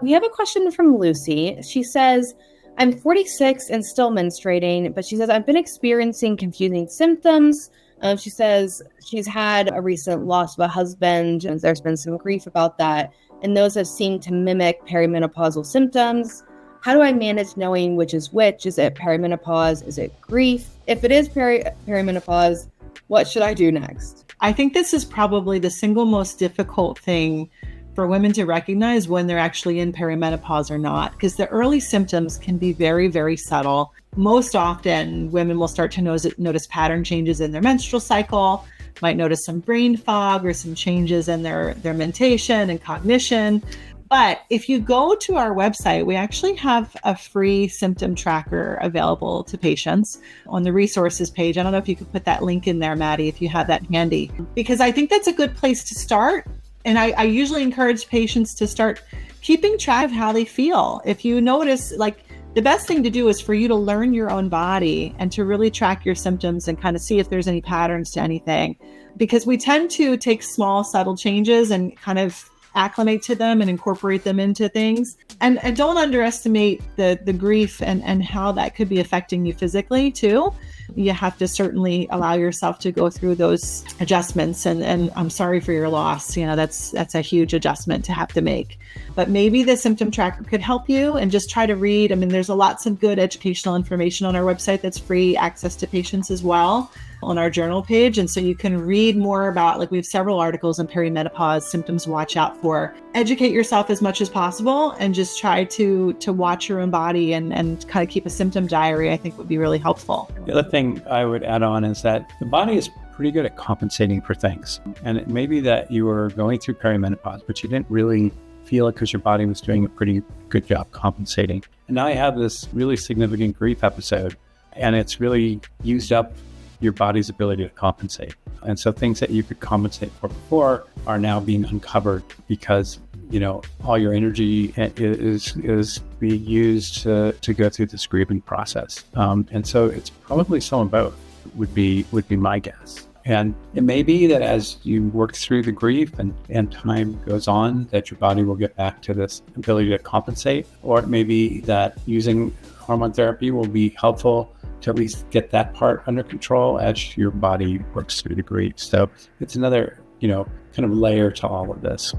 We have a question from Lucy. She says, I'm 46 and still menstruating, but she says, I've been experiencing confusing symptoms. She says she's had a recent loss of a husband, and there's been some grief about that. And those have seemed to mimic perimenopausal symptoms. How do I manage knowing which is which? Is it perimenopause? Is it grief? If it is perimenopause, what should I do next? I think this is probably the single most difficult thing for women to recognize when they're actually in perimenopause or not, because the early symptoms can be very, very subtle. Most often, women will start to notice pattern changes in their menstrual cycle, might notice some brain fog or some changes in their mentation and cognition. But if you go to our website, we actually have a free symptom tracker available to patients on the resources page. I don't know if you could put that link in there, Maddie, if you have that handy, because I think that's a good place to start. And I usually encourage patients to start keeping track of how they feel. If you notice, like, the best thing to do is for you to learn your own body and to really track your symptoms and kind of see if there's any patterns to anything, because we tend to take small, subtle changes and kind of acclimate to them and incorporate them into things. And don't underestimate the grief and how that could be affecting you physically too. You have to certainly allow yourself to go through those adjustments. And I'm sorry for your loss. You know, that's a huge adjustment to have to make. But maybe the symptom tracker could help you, and just try to read. I mean, there's lots of good educational information on our website that's free access to patients as well on our journal page. And so you can read more about, like, we have several articles on perimenopause, symptoms to watch out for. Educate yourself as much as possible and just try to watch your own body and kind of keep a symptom diary, I think would be really helpful. The other thing I would add on is that the body is pretty good at compensating for things. And it may be that you were going through perimenopause, but you didn't really feel it because your body was doing a pretty good job compensating. And now you have this really significant grief episode, and it's really used up your body's ability to compensate. And so things that you could compensate for before are now being uncovered because, you know, all your energy is being used to go through this grieving process. And so it's probably some of both would be my guess. And it may be that as you work through the grief and time goes on, that your body will get back to this ability to compensate, or it may be that using hormone therapy will be helpful to at least get that part under control as your body works through the grief. So it's another, kind of layer to all of this.